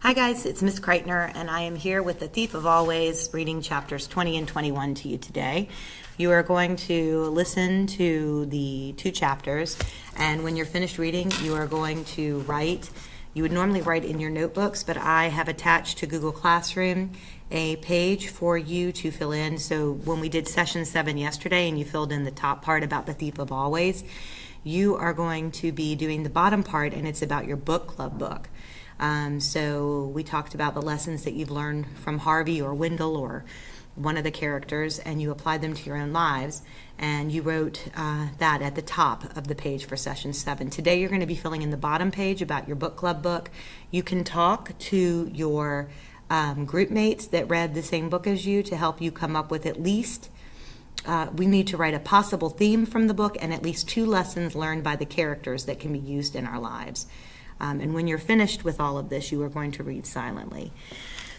Hi guys, it's Miss Kreitner, and I am here with The Thief of Always, reading chapters 20 and 21 to you today. You are going to listen to the two chapters, and when you're finished reading, you are going to write. You would normally write in your notebooks, but I have attached to Google Classroom a page for you to fill in. So when we did session 7 yesterday and you filled in the top part about The Thief of Always, you are going to be doing the bottom part, and it's about your book club book. So we talked about the lessons that you've learned from Harvey or Wendell or one of the characters, and you applied them to your own lives, and you wrote that at the top of the page for session 7. Today you're going to be filling in the bottom page about your book club book. You can talk to your group mates that read the same book as you to help you come up with at least we need to write a possible theme from the book and at least 2 lessons learned by the characters that can be used in our lives. And when you're finished with all of this, you are going to read silently.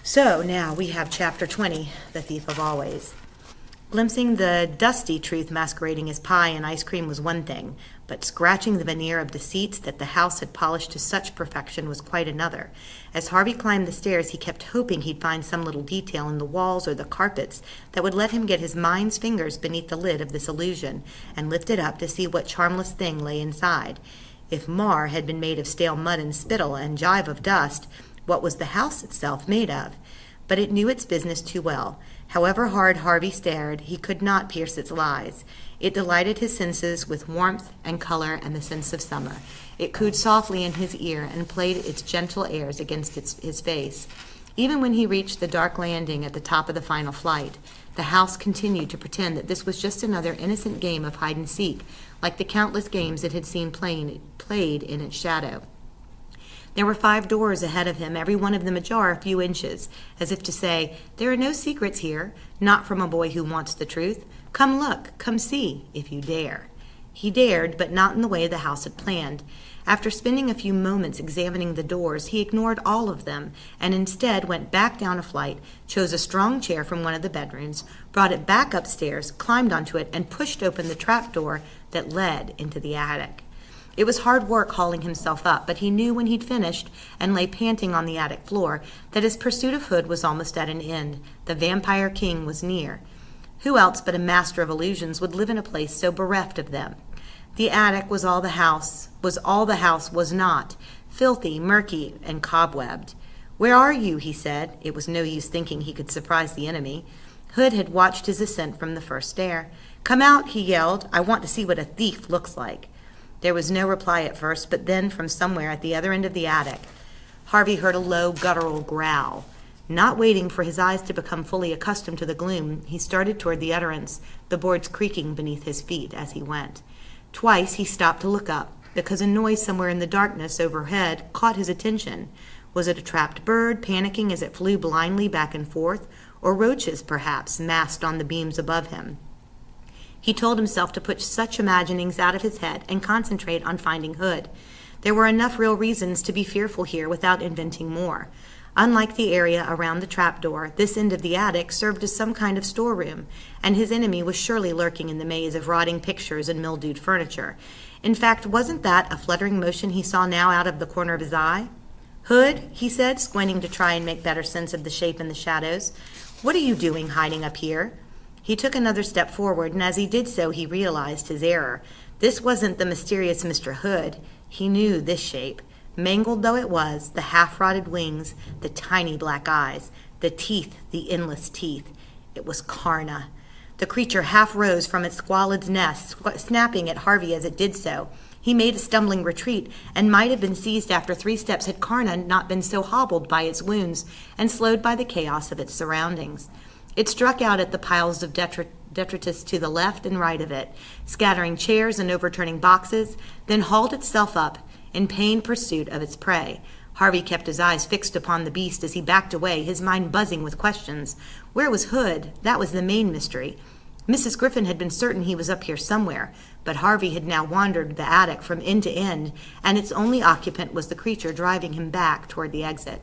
So now we have chapter 20, The Thief of Always. Glimpsing the dusty truth masquerading as pie and ice cream was one thing, but scratching the veneer of deceits that the house had polished to such perfection was quite another. As Harvey climbed the stairs, he kept hoping he'd find some little detail in the walls or the carpets that would let him get his mind's fingers beneath the lid of this illusion and lift it up to see what charmless thing lay inside. If Mar had been made of stale mud and spittle and jive of dust, what was the house itself made of? But it knew its business too well. However hard Harvey stared, he could not pierce its lies. It delighted his senses with warmth and color and the sense of summer. It cooed softly in his ear and played its gentle airs against his face. Even when he reached the dark landing at the top of the final flight, the house continued to pretend that this was just another innocent game of hide-and-seek, like the countless games it had seen played in its shadow. There were 5 doors ahead of him, every one of them ajar a few inches, as if to say, "There are no secrets here, not from a boy who wants the truth. Come look, come see, if you dare." He dared, but not in the way the house had planned. After spending a few moments examining the doors, he ignored all of them, and instead went back down a flight, chose a strong chair from one of the bedrooms, brought it back upstairs, climbed onto it, and pushed open the trapdoor that led into the attic. It was hard work hauling himself up, but he knew when he'd finished and lay panting on the attic floor that his pursuit of Hood was almost at an end. The vampire king was near. Who else but a master of illusions would live in a place so bereft of them? The attic was all the house was not, filthy, murky, and cobwebbed. "Where are you?" he said. It was no use thinking he could surprise the enemy. Hood had watched his ascent from the first stair. "Come out," he yelled. "I want to see what a thief looks like." There was no reply at first, but then from somewhere at the other end of the attic, Harvey heard a low, guttural growl. Not waiting for his eyes to become fully accustomed to the gloom, he started toward the utterance, the boards creaking beneath his feet as he went. Twice he stopped to look up, because a noise somewhere in the darkness overhead caught his attention. Was it a trapped bird panicking as it flew blindly back and forth, or roaches, perhaps, massed on the beams above him? He told himself to put such imaginings out of his head and concentrate on finding Hood. There were enough real reasons to be fearful here without inventing more. Unlike the area around the trapdoor, this end of the attic served as some kind of storeroom, and his enemy was surely lurking in the maze of rotting pictures and mildewed furniture. In fact, wasn't that a fluttering motion he saw now out of the corner of his eye? "Hood," he said, squinting to try and make better sense of the shape in the shadows. "What are you doing hiding up here?" He took another step forward, and as he did so, he realized his error. This wasn't the mysterious Mr. Hood. He knew this shape. Mangled though it was, the half-rotted wings, the tiny black eyes, the teeth, the endless teeth. It was Karna. The creature half rose from its squalid nest, snapping at Harvey as it did so. He made a stumbling retreat and might have been seized after 3 steps had Karna not been so hobbled by its wounds and slowed by the chaos of its surroundings. It struck out at the piles of detritus to the left and right of it, scattering chairs and overturning boxes, then hauled itself up in pained pursuit of its prey. Harvey kept his eyes fixed upon the beast as he backed away, his mind buzzing with questions. Where was Hood? That was the main mystery. Mrs. Griffin had been certain he was up here somewhere, but Harvey had now wandered the attic from end to end, and its only occupant was the creature driving him back toward the exit.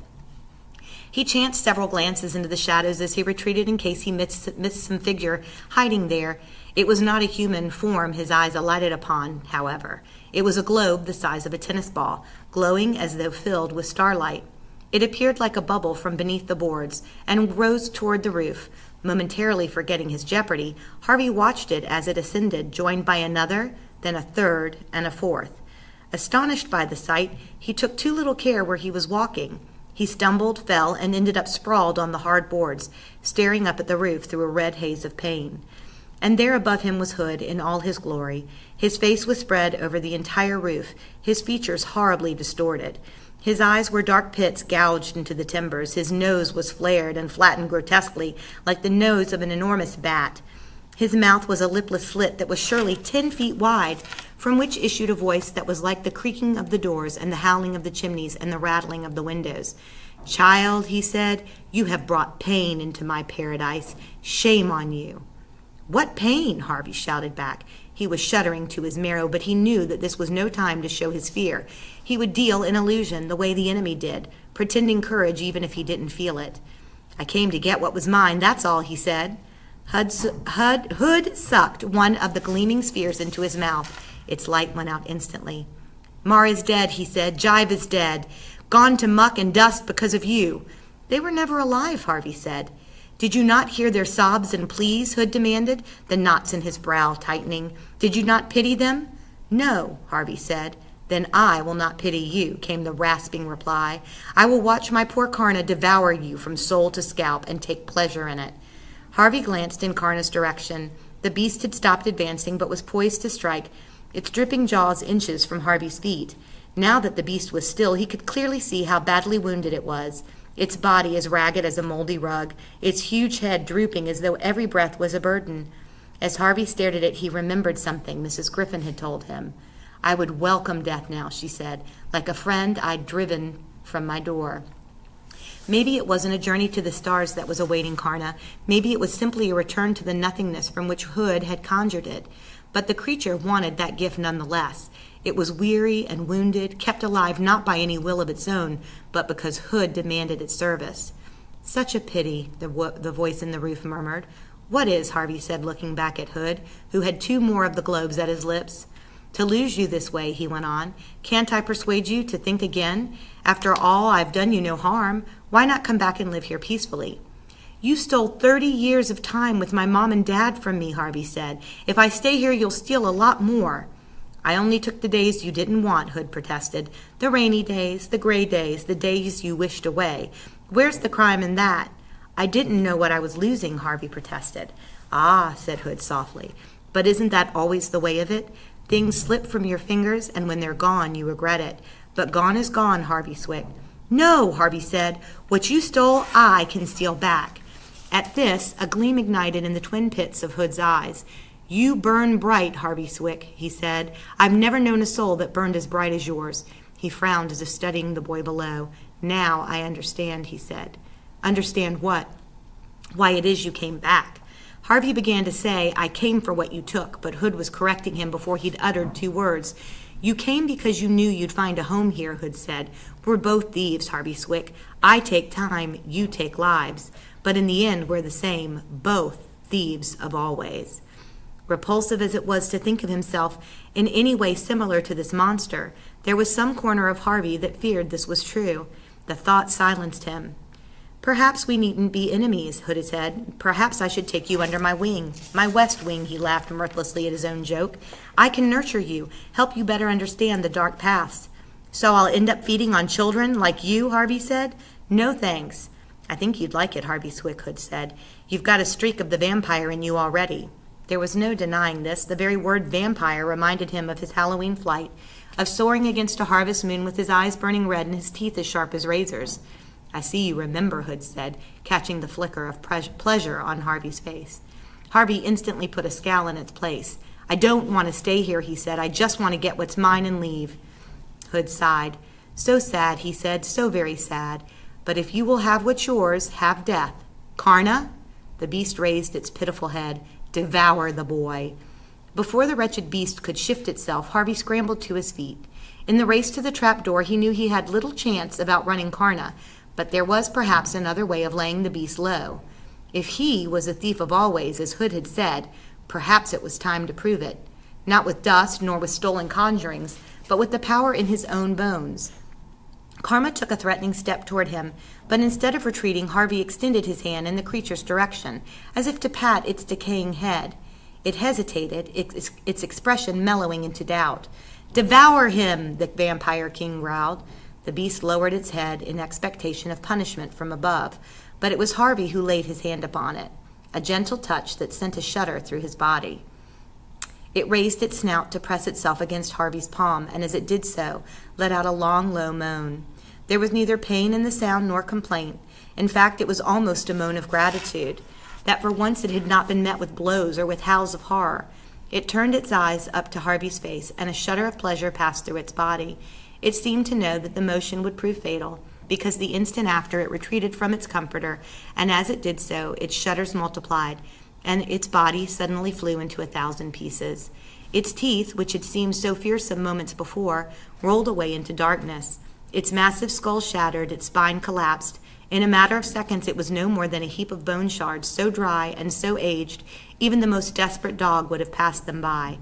He chanced several glances into the shadows as he retreated in case he missed some figure hiding there. It was not a human form his eyes alighted upon, however. It was a globe the size of a tennis ball, glowing as though filled with starlight. It appeared like a bubble from beneath the boards and rose toward the roof. Momentarily forgetting his jeopardy, Harvey watched it as it ascended, joined by another, then a third, and a fourth. Astonished by the sight, he took too little care where he was walking. He stumbled, fell, and ended up sprawled on the hard boards, staring up at the roof through a red haze of pain. And there above him was Hood in all his glory. His face was spread over the entire roof, his features horribly distorted. His eyes were dark pits gouged into the timbers. His nose was flared and flattened grotesquely, like the nose of an enormous bat. His mouth was a lipless slit that was surely 10 feet wide, from which issued a voice that was like the creaking of the doors and the howling of the chimneys and the rattling of the windows. "Child," he said, "you have brought pain into my paradise. Shame on you." "What pain?" Harvey shouted back. He was shuddering to his marrow, but he knew that this was no time to show his fear. He would deal in illusion the way the enemy did, pretending courage even if he didn't feel it. "I came to get what was mine, that's all," he said. Hood sucked one of the gleaming spheres into his mouth. Its light went out instantly. "Mara's dead," he said. "Jive is dead. Gone to muck and dust because of you." "They were never alive," Harvey said. "Did you not hear their sobs and pleas?" Hood demanded, the knots in his brow tightening. "Did you not pity them?" "No," Harvey said. "Then I will not pity you," came the rasping reply. "I will watch my poor Karna devour you from soul to scalp and take pleasure in it." Harvey glanced in Karna's direction. The beast had stopped advancing but was poised to strike, its dripping jaws inches from Harvey's feet. Now that the beast was still, he could clearly see how badly wounded it was. Its body as ragged as a moldy rug, its huge head drooping as though every breath was a burden. As Harvey stared at it, he remembered something Mrs. Griffin had told him. "I would welcome death now," she said, "like a friend I'd driven from my door." Maybe it wasn't a journey to the stars that was awaiting Karna. Maybe it was simply a return to the nothingness from which Hood had conjured it. But the creature wanted that gift nonetheless. It was weary and wounded, kept alive not by any will of its own, but because Hood demanded its service. "Such a pity," the voice in the roof murmured. "What is?" Harvey said, looking back at Hood, who had 2 more of the globes at his lips. "To lose you this way," he went on. "Can't I persuade you to think again? After all, I've done you no harm. Why not come back and live here peacefully?" "You stole 30 years of time with my mom and dad from me," Harvey said. "If I stay here, you'll steal a lot more." "I only took the days you didn't want," Hood protested. "The rainy days, the gray days, the days you wished away. Where's the crime in that?" "I didn't know what I was losing," Harvey protested. "Ah," said Hood softly, "but isn't that always the way of it? Things slip from your fingers, and when they're gone, you regret it. But gone is gone, Harvey Swick." "No," Harvey said. "What you stole, I can steal back." At this, a gleam ignited in the twin pits of Hood's eyes. "You burn bright, Harvey Swick," he said. "I've never known a soul that burned as bright as yours." He frowned as if studying the boy below. "Now I understand," he said. "Understand what?" "Why it is you came back." Harvey began to say, "I came for what you took," but Hood was correcting him before he'd uttered 2 words. "You came because you knew you'd find a home here," Hood said. "We're both thieves, Harvey Swick. I take time, you take lives. But in the end, we're the same, both thieves of always." Repulsive as it was to think of himself in any way similar to this monster, there was some corner of Harvey that feared this was true. The thought silenced him. "Perhaps we needn't be enemies," Hood said. "Perhaps I should take you under my wing. My west wing," he laughed mirthlessly at his own joke. "I can nurture you, help you better understand the dark paths." "So I'll end up feeding on children like you?" Harvey said. "No thanks." "I think you'd like it," Harvey Swick, Hood said. "You've got a streak of the vampire in you already." There was no denying this. The very word vampire reminded him of his Halloween flight, of soaring against a harvest moon with his eyes burning red and his teeth as sharp as razors. "I see you remember," Hood said, catching the flicker of pleasure on Harvey's face. Harvey instantly put a scowl in its place. "I don't want to stay here," he said. "I just want to get what's mine and leave." Hood sighed. "So sad," he said, "so very sad. But if you will have what's yours, have death. Karna?" The beast raised its pitiful head. "Devour the boy." Before the wretched beast could shift itself, Harvey scrambled to his feet. In the race to the trap door, he knew he had little chance of outrunning Karna, but there was perhaps another way of laying the beast low. If he was a thief of always, as Hood had said, perhaps it was time to prove it. Not with dust, nor with stolen conjurings, but with the power in his own bones. Karma took a threatening step toward him, but instead of retreating, Harvey extended his hand in the creature's direction, as if to pat its decaying head. It hesitated, its expression mellowing into doubt. "Devour him!" the vampire king growled. The beast lowered its head in expectation of punishment from above, but it was Harvey who laid his hand upon it, a gentle touch that sent a shudder through his body. It raised its snout to press itself against Harvey's palm, and as it did so, let out a long, low moan. There was neither pain in the sound nor complaint. In fact, it was almost a moan of gratitude, that for once it had not been met with blows or with howls of horror. It turned its eyes up to Harvey's face, and a shudder of pleasure passed through its body. It seemed to know that the motion would prove fatal, because the instant after it retreated from its comforter, and as it did so, its shudders multiplied, and its body suddenly flew into 1,000 pieces. Its teeth, which had seemed so fearsome moments before, rolled away into darkness. Its massive skull shattered, its spine collapsed. In a matter of seconds it was no more than a heap of bone shards, so dry and so aged, even the most desperate dog would have passed them by.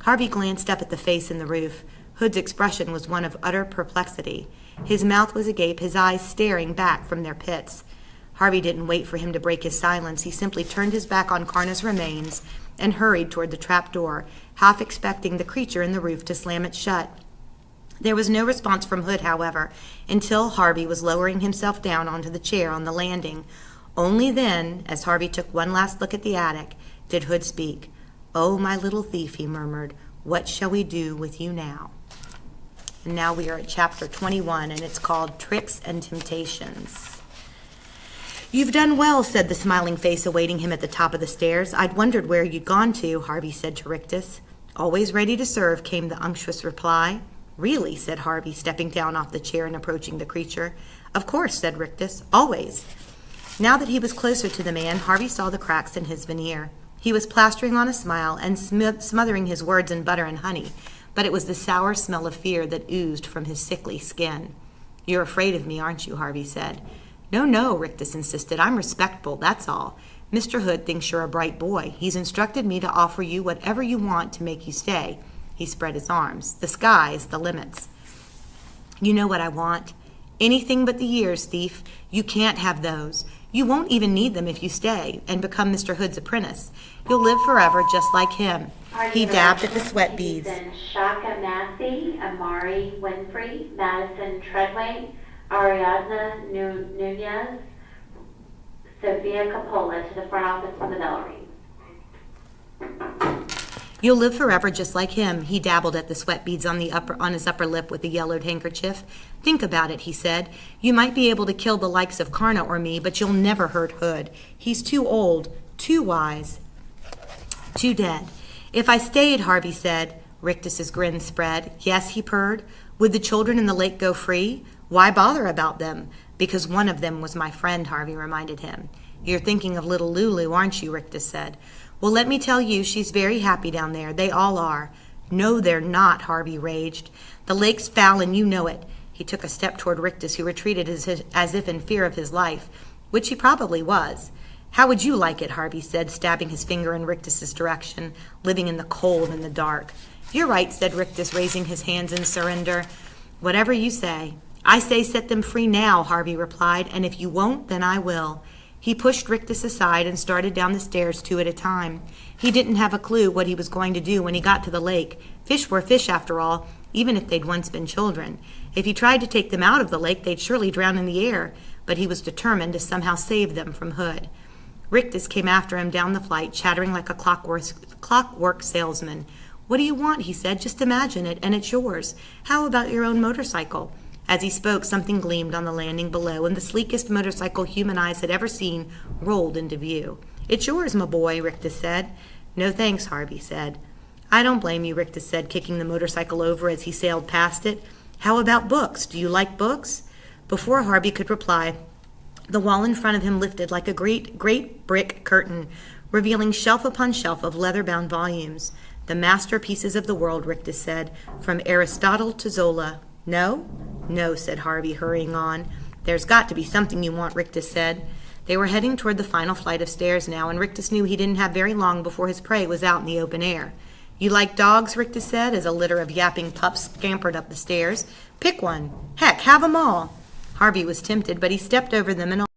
Harvey glanced up at the face in the roof. Hood's expression was one of utter perplexity. His mouth was agape, his eyes staring back from their pits. Harvey didn't wait for him to break his silence. He simply turned his back on Karna's remains and hurried toward the trap door, half expecting the creature in the roof to slam it shut. There was no response from Hood, however, until Harvey was lowering himself down onto the chair on the landing. Only then, as Harvey took one last look at the attic, did Hood speak. "Oh, my little thief," he murmured, "what shall we do with you now?" And now we are at chapter 21, and it's called Tricks and Temptations. "You've done well," said the smiling face awaiting him at the top of the stairs. "I'd wondered where you'd gone to," Harvey said to Rictus. "Always ready to serve," came the unctuous reply. "Really?" said Harvey, stepping down off the chair and approaching the creature. "Of course," said Rictus, "always." Now that he was closer to the man, Harvey saw the cracks in his veneer. He was plastering on a smile and smothering his words in butter and honey, but it was the sour smell of fear that oozed from his sickly skin. "You're afraid of me, aren't you?" Harvey said. "No, no," Rictus insisted. "I'm respectful, that's all. Mr. Hood thinks you're a bright boy. He's instructed me to offer you whatever you want to make you stay." He spread his arms. "The sky's the limits." "You know what I want? Anything but the years, thief. You can't have those. You won't even need them if you stay and become Mr. Hood's apprentice. You'll live forever just like him." He dabbed at the sweat beads. Shaka Massey, Amari Winfrey, Madison Treadway, Ariadna Nunez, Sophia Coppola to the front office of the bell ring. "You'll live forever just like him." He dabbled at the sweat beads on his upper lip with a yellowed handkerchief. "Think about it," he said. "You might be able to kill the likes of Karna or me, but you'll never hurt Hood. He's too old, too wise, too dead." "If I stayed," Harvey said. Rictus's grin spread. "Yes," he purred. "Would the children in the lake go free? Why bother about them?" "Because one of them was my friend," Harvey reminded him. "You're thinking of little Lulu, aren't you?" Rictus said. "Well, let me tell you, she's very happy down there. They all are." "No, they're not," Harvey raged. "The lake's foul and you know it." He took a step toward Rictus, who retreated as if in fear of his life, which he probably was. "How would you like it?" Harvey said, stabbing his finger in Rictus's direction, living in the cold and the dark. "You're right," said Rictus, raising his hands in surrender. "Whatever you say." "I say set them free now," Harvey replied, "and if you won't, then I will." He pushed Rictus aside and started down the stairs 2 at a time. He didn't have a clue what he was going to do when he got to the lake. Fish were fish, after all, even if they'd once been children. If he tried to take them out of the lake, they'd surely drown in the air, but he was determined to somehow save them from Hood. Rictus came after him down the flight, chattering like a clockwork salesman. "What do you want?" he said. "Just imagine it, and it's yours. How about your own motorcycle?" As he spoke, something gleamed on the landing below, and the sleekest motorcycle human eyes had ever seen rolled into view. "It's yours, my boy," Rictus said. "No thanks," Harvey said. "I don't blame you," Rictus said, kicking the motorcycle over as he sailed past it. "How about books? Do you like books?" Before Harvey could reply, the wall in front of him lifted like a great brick curtain, revealing shelf upon shelf of leather-bound volumes. "The masterpieces of the world," Rictus said, "from Aristotle to Zola. No?" "No," said Harvey, hurrying on. "There's got to be something you want," Rictus said. They were heading toward the final flight of stairs now, and Rictus knew he didn't have very long before his prey was out in the open air. You like dogs, Ricta said, as a litter of yapping pups scampered up the stairs. Pick one. Heck, have 'em all. Harvey was tempted, but he stepped over them and